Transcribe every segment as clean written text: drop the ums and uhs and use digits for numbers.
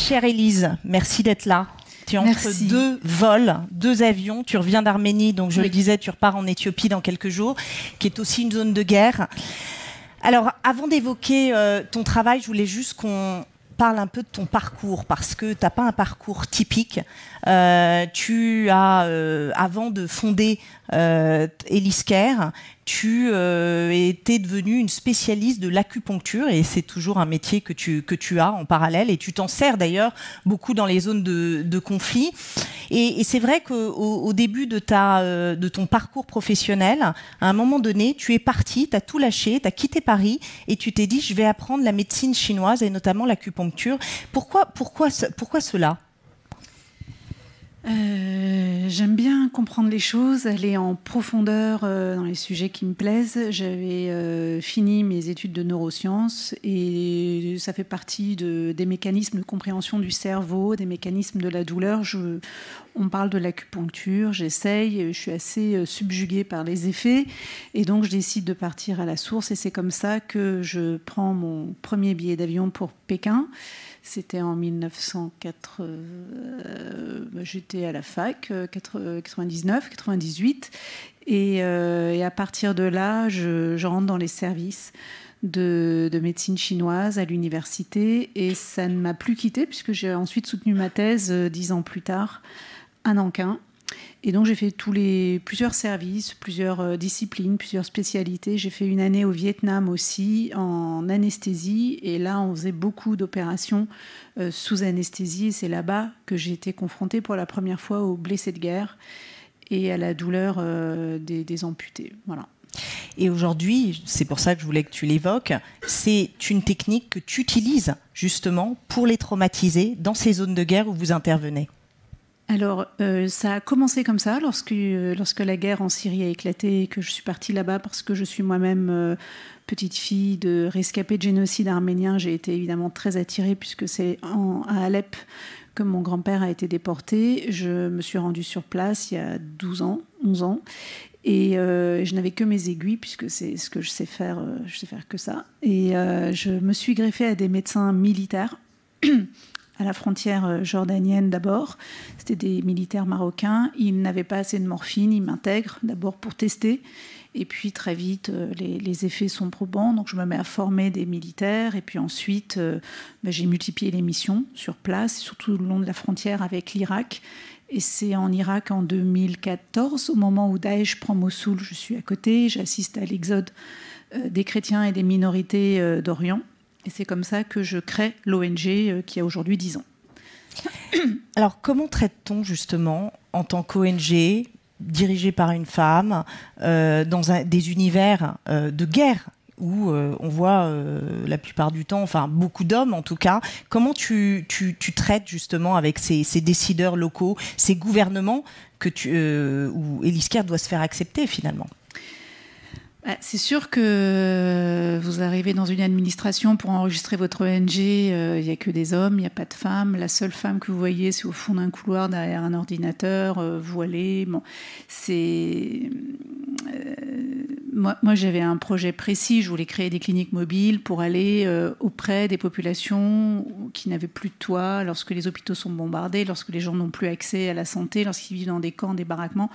Chère Élise, merci d'être là. Tu es entre deux vols, deux avions. Tu reviens d'Arménie, donc je le disais, tu repars en Éthiopie dans quelques jours, qui est aussi une zone de guerre. Alors, avant d'évoquer ton travail, je voulais juste qu'on parle un peu de ton parcours, parce que tu n'as pas un parcours typique. Tu as, avant de fonder Eliscare, tu étais devenue une spécialiste de l'acupuncture, et c'est toujours un métier que tu as en parallèle, et tu t'en sers d'ailleurs beaucoup dans les zones de conflit. Et c'est vrai qu'au début de ton parcours professionnel, à un moment donné, tu es partie, tu as tout lâché, tu as quitté Paris, et tu t'es dit, je vais apprendre la médecine chinoise, et notamment l'acupuncture. Pourquoi cela ? J'aime bien comprendre les choses, aller en profondeur dans les sujets qui me plaisent. J'avais fini mes études de neurosciences et ça fait partie des mécanismes de compréhension du cerveau, des mécanismes de la douleur. On parle de l'acupuncture, j'essaye, je suis assez subjuguée par les effets et donc je décide de partir à la source et c'est comme ça que je prends mon premier billet d'avion pour Pékin. C'était en 1980, j'étais à la fac, 99, 98. Et à partir de là, je rentre dans les services de médecine chinoise à l'université. Et ça ne m'a plus quittée, puisque j'ai ensuite soutenu ma thèse 10 ans plus tard à Nankin. Et donc j'ai fait plusieurs services, plusieurs disciplines, plusieurs spécialités. J'ai fait une année au Vietnam aussi en anesthésie et là on faisait beaucoup d'opérations sous anesthésie et c'est là-bas que j'ai été confrontée pour la première fois aux blessés de guerre et à la douleur des amputés. Voilà. Et aujourd'hui, c'est pour ça que je voulais que tu l'évoques, c'est une technique que tu utilises justement pour les traumatiser dans ces zones de guerre où vous intervenez. Alors, ça a commencé comme ça lorsque la guerre en Syrie a éclaté et que je suis partie là-bas parce que je suis moi-même petite fille de rescapée de génocide arménien. J'ai été évidemment très attirée puisque c'est à Alep que mon grand-père a été déporté. Je me suis rendue sur place il y a 11 ans. Et je n'avais que mes aiguilles puisque c'est ce que je sais faire que ça. Et je me suis greffée à des médecins militaires à la frontière jordanienne d'abord. C'était des militaires marocains. Ils n'avaient pas assez de morphine. Ils m'intègrent d'abord pour tester. Et puis très vite, les effets sont probants. Donc je me mets à former des militaires. Et puis ensuite, j'ai multiplié les missions sur place, surtout le long de la frontière avec l'Irak. Et c'est en Irak en 2014, au moment où Daesh prend Mossoul, je suis à côté. J'assiste à l'exode des chrétiens et des minorités d'Orient. Et c'est comme ça que je crée l'ONG qui a aujourd'hui 10 ans. Alors, comment traite-t-on justement, en tant qu'ONG, dirigée par une femme, dans des univers de guerre où on voit la plupart du temps, enfin beaucoup d'hommes en tout cas, comment tu traites justement avec ces décideurs locaux, ces gouvernements où Eliscare doit se faire accepter finalement ? C'est sûr que vous arrivez dans une administration pour enregistrer votre ONG, il n'y a que des hommes, il n'y a pas de femmes. La seule femme que vous voyez, c'est au fond d'un couloir derrière un ordinateur, voilée. Bon, moi, j'avais un projet précis. Je voulais créer des cliniques mobiles pour aller auprès des populations qui n'avaient plus de toit, lorsque les hôpitaux sont bombardés, lorsque les gens n'ont plus accès à la santé, lorsqu'ils vivent dans des camps, des baraquements,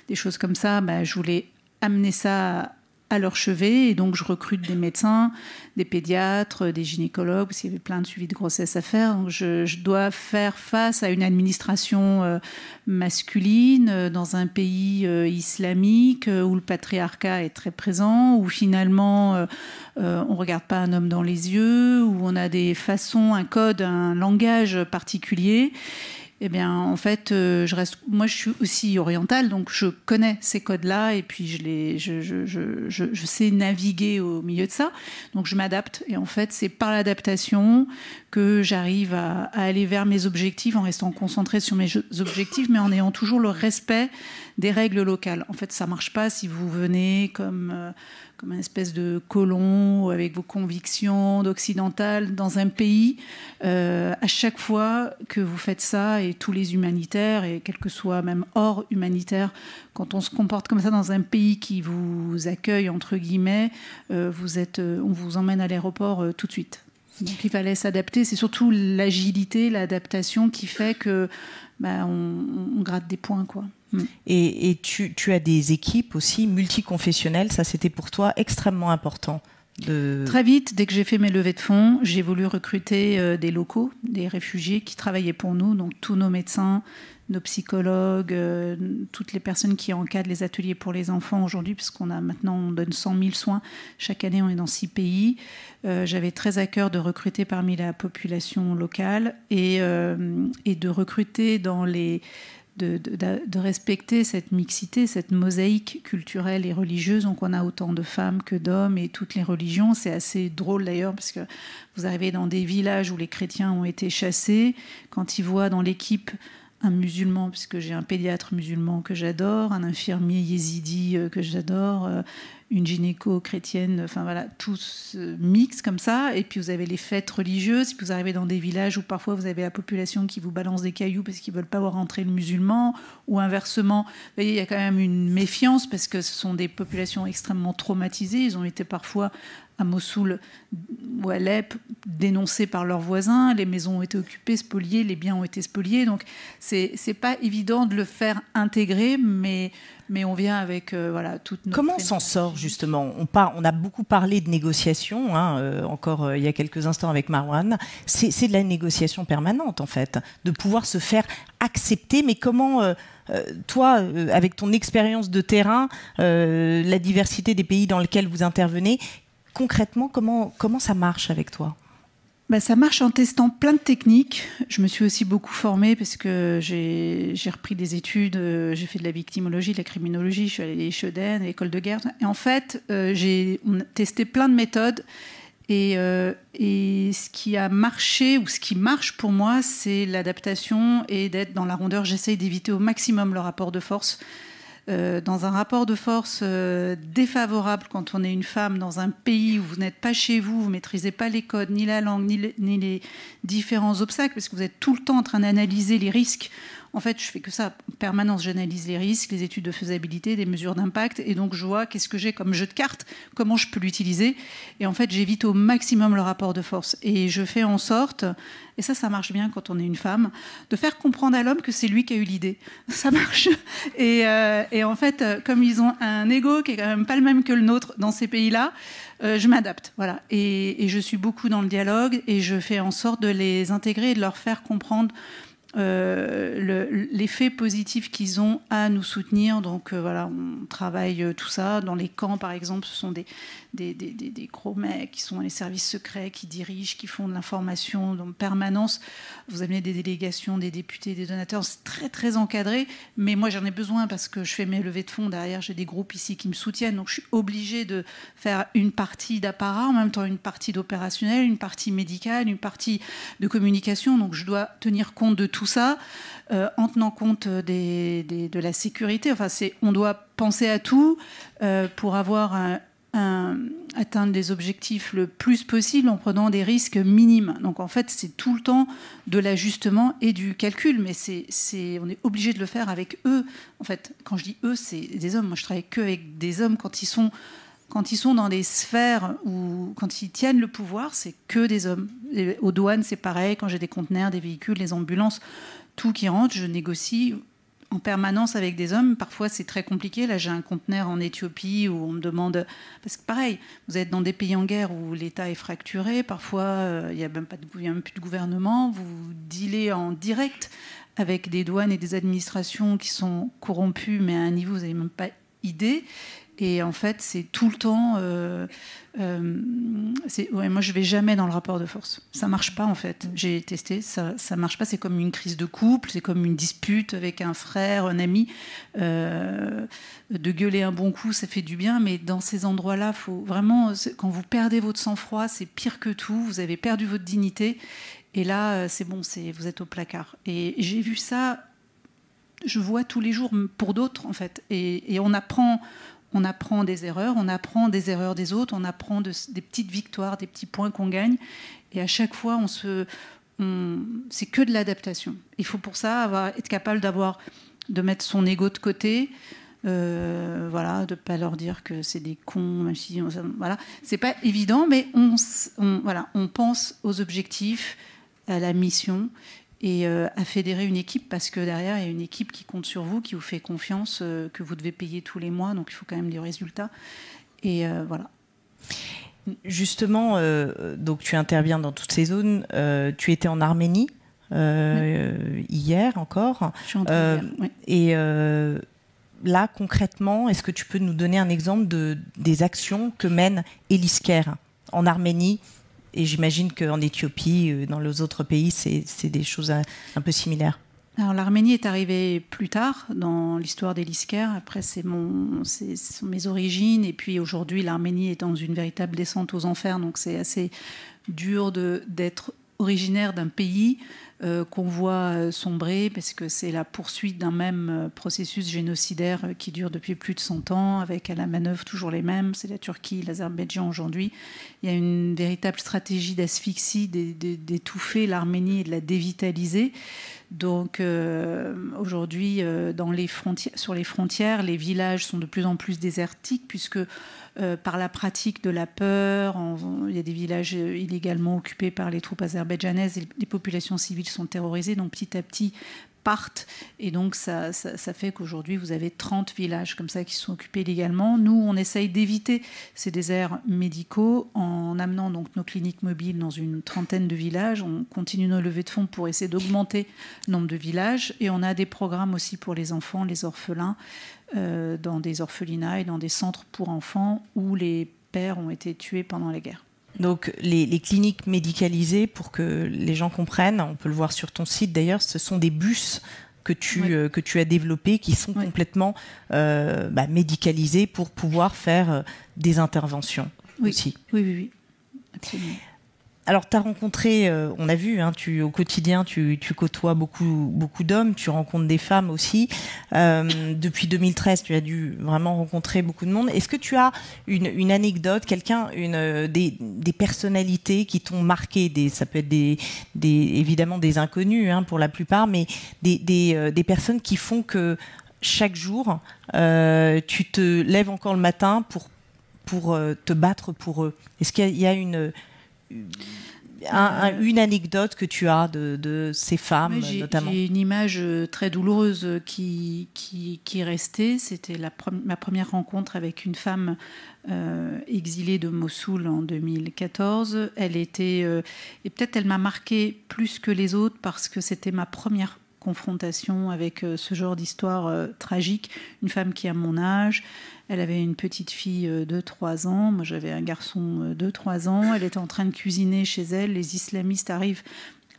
des choses comme ça. Je voulais amener ça à leur chevet, et donc je recrute des médecins, des pédiatres, des gynécologues, parce qu'il y avait plein de suivis de grossesse à faire. Donc je dois faire face à une administration masculine dans un pays islamique où le patriarcat est très présent, où finalement on ne regarde pas un homme dans les yeux, où on a des façons, un code, un langage particulier. Eh bien, en fait, moi, je suis aussi orientale, donc je connais ces codes-là et puis je sais naviguer au milieu de ça. Donc, je m'adapte. Et en fait, c'est par l'adaptation que j'arrive à aller vers mes objectifs en restant concentrée sur mes objectifs, mais en ayant toujours le respect des règles locales. En fait, ça ne marche pas si vous venez comme une espèce de colon avec vos convictions d'occidental dans un pays. À chaque fois que vous faites ça, et tous les humanitaires, et quel que soit même hors humanitaire, quand on se comporte comme ça dans un pays qui vous accueille, entre guillemets, on vous emmène à l'aéroport tout de suite. Donc il fallait s'adapter. C'est surtout l'agilité, l'adaptation qui fait que on gratte des points, quoi. Et tu as des équipes aussi multiconfessionnelles. Ça, c'était pour toi extrêmement important. Très vite, dès que j'ai fait mes levées de fonds, j'ai voulu recruter des locaux, des réfugiés qui travaillaient pour nous, donc tous nos médecins, nos psychologues, toutes les personnes qui encadrent les ateliers pour les enfants aujourd'hui, puisqu'on a maintenant, on donne 100 000 soins. Chaque année, on est dans 6 pays. J'avais très à cœur de recruter parmi la population locale et de recruter dans les... De respecter cette mixité, cette mosaïque culturelle et religieuse. Donc on a autant de femmes que d'hommes et toutes les religions. C'est assez drôle d'ailleurs parce que vous arrivez dans des villages où les chrétiens ont été chassés. Quand ils voient dans l'équipe un musulman, puisque j'ai un pédiatre musulman que j'adore, un infirmier yézidi que j'adore, une gynéco chrétienne, enfin voilà, tout se mixe comme ça. Et puis vous avez les fêtes religieuses. Puis vous arrivez dans des villages où parfois vous avez la population qui vous balance des cailloux parce qu'ils veulent pas voir rentrer le musulman, ou inversement. Vous voyez, il y a quand même une méfiance parce que ce sont des populations extrêmement traumatisées. Ils ont été parfois à Mossoul ou à Alep, dénoncés par leurs voisins, les maisons ont été occupées, spoliées, les biens ont été spoliés. Donc c'est pas évident de le faire intégrer, mais on vient avec voilà toute notre... Comment on s'en sort justement? On a beaucoup parlé de négociation, encore il y a quelques instants avec Marwan. C'est de la négociation permanente en fait, de pouvoir se faire accepter. Mais comment toi, avec ton expérience de terrain, la diversité des pays dans lesquels vous intervenez, concrètement, comment ça marche avec toi? Ça marche en testant plein de techniques. Je me suis aussi beaucoup formée parce que j'ai repris des études. J'ai fait de la victimologie, de la criminologie. Je suis allée à l'Échoden, à l'école de guerre. Et en fait, j'ai testé plein de méthodes. Et ce qui a marché, ou ce qui marche pour moi, c'est l'adaptation et d'être dans la rondeur. J'essaye d'éviter au maximum le rapport de force. Dans un rapport de force défavorable quand on est une femme dans un pays où vous n'êtes pas chez vous, vous ne maîtrisez pas les codes, ni la langue, ni les différents obstacles, parce que vous êtes tout le temps en train d'analyser les risques. En fait, je fais que ça en permanence. J'analyse les risques, les études de faisabilité, des mesures d'impact, et donc je vois qu'est-ce que j'ai comme jeu de cartes, comment je peux l'utiliser. Et en fait, j'évite au maximum le rapport de force. Et je fais en sorte, et ça marche bien quand on est une femme, de faire comprendre à l'homme que c'est lui qui a eu l'idée. Ça marche. Et en fait, comme ils ont un ego qui est quand même pas le même que le nôtre dans ces pays-là, je m'adapte, voilà. Et je suis beaucoup dans le dialogue, et je fais en sorte de les intégrer et de leur faire comprendre l'effet positif qu'ils ont à nous soutenir. Donc voilà, on travaille tout ça. Dans les camps, par exemple, ce sont des gros mecs qui sont dans les services secrets, qui dirigent, qui font de l'information en permanence. Vous amenez des délégations, des députés, des donateurs. C'est très, très encadré. Mais moi, j'en ai besoin parce que je fais mes levées de fonds. Derrière, j'ai des groupes ici qui me soutiennent. Donc, je suis obligée de faire une partie d'apparat, en même temps une partie d'opérationnel, une partie médicale, une partie de communication. Donc, je dois tenir compte de tout ça, en tenant compte de la sécurité. Enfin, on doit penser à tout pour avoir atteindre des objectifs le plus possible en prenant des risques minimes. Donc en fait, c'est tout le temps de l'ajustement et du calcul, mais on est obligé de le faire avec eux. En fait, quand je dis eux, c'est des hommes. Moi, je travaille que avec des hommes quand ils sont dans des sphères où, quand ils tiennent le pouvoir, c'est que des hommes. Et aux douanes, c'est pareil. Quand j'ai des conteneurs, des véhicules, les ambulances, tout qui rentre, je négocie en permanence avec des hommes. Parfois, c'est très compliqué. Là, j'ai un conteneur en Éthiopie où on me demande... Parce que pareil, vous êtes dans des pays en guerre où l'État est fracturé. Parfois, il n'y a même plus de gouvernement. Vous dealez en direct avec des douanes et des administrations qui sont corrompues, mais à un niveau, vous n'avez même pas idée. Et en fait, c'est tout le temps... moi, je ne vais jamais dans le rapport de force. Ça ne marche pas, en fait. J'ai testé, ça ne marche pas. C'est comme une crise de couple, c'est comme une dispute avec un frère, un ami. De gueuler un bon coup, ça fait du bien. Mais dans ces endroits-là, faut vraiment... Quand vous perdez votre sang-froid, c'est pire que tout. Vous avez perdu votre dignité. Et là, c'est bon, vous êtes au placard. Et j'ai vu ça... Je vois tous les jours pour d'autres, en fait. Et on apprend des erreurs, on apprend des erreurs des autres, on apprend des petites victoires, des petits points qu'on gagne. Et à chaque fois, c'est que de l'adaptation. Il faut pour ça être capable de mettre son ego de côté, voilà, de ne pas leur dire que c'est des cons, même si voilà, c'est pas évident, mais on pense aux objectifs, à la mission et à fédérer une équipe, parce que derrière il y a une équipe qui compte sur vous, qui vous fait confiance, que vous devez payer tous les mois, donc il faut quand même des résultats. Et voilà. Justement, donc tu interviens dans toutes ces zones. Tu étais en Arménie hier encore. Je suis entrée hier, oui. Et là, concrètement, est-ce que tu peux nous donner un exemple des actions que mène Eliscare en Arménie? Et j'imagine qu'en Éthiopie, dans les autres pays, c'est des choses un peu similaires. Alors l'Arménie est arrivée plus tard dans l'histoire d'Eliscare. Après, ce sont mes origines. Et puis aujourd'hui, l'Arménie est dans une véritable descente aux enfers. Donc c'est assez dur d'être originaire d'un pays qu'on voit sombrer, parce que c'est la poursuite d'un même processus génocidaire qui dure depuis plus de 100 ans, avec à la manœuvre toujours les mêmes. C'est la Turquie, l'Azerbaïdjan aujourd'hui. Il y a une véritable stratégie d'asphyxie, d'étouffer l'Arménie et de la dévitaliser. Donc aujourd'hui, sur les frontières, les villages sont de plus en plus désertiques, puisque par la pratique de la peur, il y a des villages illégalement occupés par les troupes azerbaïdjanaises et les populations civiles sont terrorisées, donc petit à petit partent, et donc ça fait qu'aujourd'hui vous avez 30 villages comme ça qui sont occupés illégalement. Nous, on essaye d'éviter ces déserts médicaux en amenant donc nos cliniques mobiles dans une trentaine de villages. On continue nos levées de fonds pour essayer d'augmenter le nombre de villages, et on a des programmes aussi pour les enfants, les orphelins, dans des orphelinats et dans des centres pour enfants où les pères ont été tués pendant la guerre. Donc les cliniques médicalisées, pour que les gens comprennent, on peut le voir sur ton site d'ailleurs, ce sont des bus que tu as développés qui sont complètement médicalisés pour pouvoir faire des interventions aussi. Oui, absolument. Alors, tu as rencontré, on a vu, au quotidien, tu côtoies beaucoup d'hommes, tu rencontres des femmes aussi. Depuis 2013, tu as dû vraiment rencontrer beaucoup de monde. Est-ce que tu as une anecdote, des personnalités qui t'ont marqué, ça peut être évidemment des inconnus pour la plupart, mais des personnes qui font que chaque jour, tu te lèves encore le matin pour te battre pour eux? Est-ce qu'il y a une anecdote que tu as de ces femmes, notamment? J'ai une image très douloureuse qui est restée. C'était ma première rencontre avec une femme exilée de Mossoul en 2014. Elle était, et peut-être elle m'a marquée plus que les autres, parce que c'était ma première confrontation avec ce genre d'histoire tragique. Une femme qui a mon âge. Elle avait une petite fille de 3 ans. Moi, j'avais un garçon de 3 ans. Elle était en train de cuisiner chez elle. Les islamistes arrivent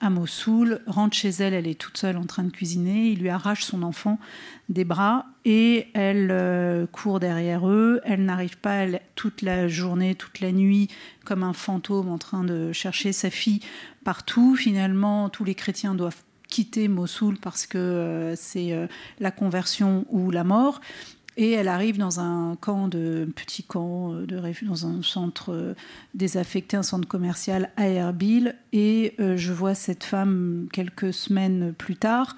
à Mossoul, rentrent chez elle. Elle est toute seule en train de cuisiner. Ils lui arrachent son enfant des bras et elle court derrière eux. Elle n'arrive pas toute la journée, toute la nuit, comme un fantôme en train de chercher sa fille partout. Finalement, tous les chrétiens doivent quitter Mossoul parce que c'est la conversion ou la mort. Et elle arrive dans un petit camp dans un centre désaffecté, un centre commercial à Erbil. Et je vois cette femme quelques semaines plus tard,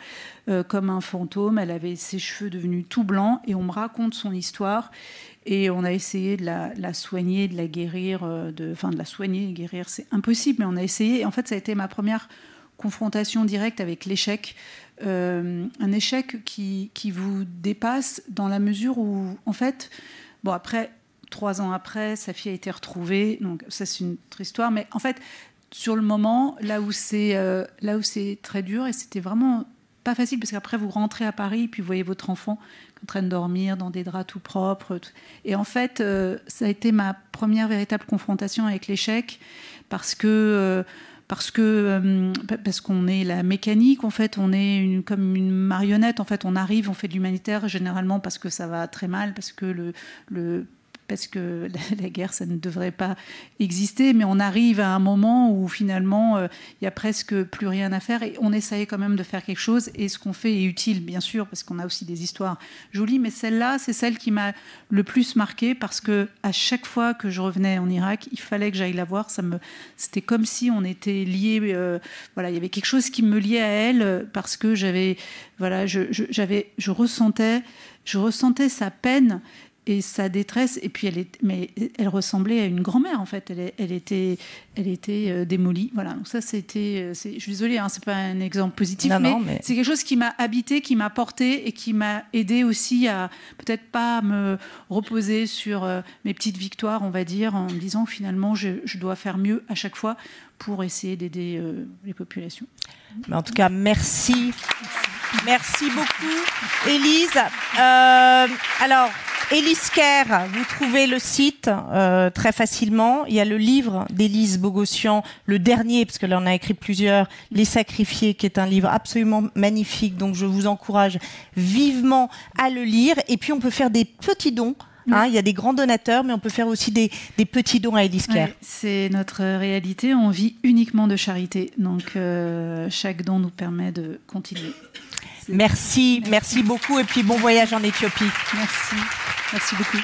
comme un fantôme. Elle avait ses cheveux devenus tout blancs, et on me raconte son histoire. Et on a essayé de la soigner, de la guérir, de la soigner, guérir, c'est impossible, mais on a essayé. Et en fait, ça a été ma première confrontation directe avec l'échec. Un échec qui vous dépasse, dans la mesure où, en fait, après, 3 ans après, sa fille a été retrouvée, donc ça c'est une autre histoire, mais en fait, sur le moment, là où c'est très dur, et c'était vraiment pas facile, parce qu'après vous rentrez à Paris, puis vous voyez votre enfant en train de dormir dans des draps tout propres, et en fait, ça a été ma première véritable confrontation avec l'échec, parce qu'on est la mécanique, en fait, on est comme une marionnette. En fait, on arrive, on fait de l'humanitaire généralement parce que ça va très mal, parce que la guerre, ça ne devrait pas exister, mais on arrive à un moment où finalement il y a presque plus rien à faire, et on essaye quand même de faire quelque chose, et ce qu'on fait est utile, bien sûr, parce qu'on a aussi des histoires jolies, mais celle-là, c'est celle qui m'a le plus marquée, parce que à chaque fois que je revenais en Irak, il fallait que j'aille la voir. C'était comme si on était liés. Il y avait quelque chose qui me liait à elle, parce que je ressentais. je ressentais sa peine et sa détresse, et puis elle ressemblait à une grand-mère en fait. Elle était démolie. Voilà. Donc ça, je suis désolée, c'est pas un exemple positif, mais c'est quelque chose qui m'a habité, qui m'a porté et qui m'a aidé aussi à peut-être pas me reposer sur mes petites victoires, on va dire, en me disant finalement je dois faire mieux à chaque fois pour essayer d'aider les populations. Mais en tout cas, merci. Merci beaucoup, Élise. Alors, Élise Kerr, vous trouvez le site très facilement. Il y a le livre d'Élise Bogossian, le dernier, parce que là on a écrit plusieurs, Les Sacrifiés, qui est un livre absolument magnifique. Donc je vous encourage vivement à le lire. Et puis on peut faire des petits dons. Il y a des grands donateurs, mais on peut faire aussi des petits dons à Élise Kerr. C'est notre réalité. On vit uniquement de charité. Donc chaque don nous permet de continuer. Merci beaucoup et puis bon voyage en Éthiopie. Merci beaucoup.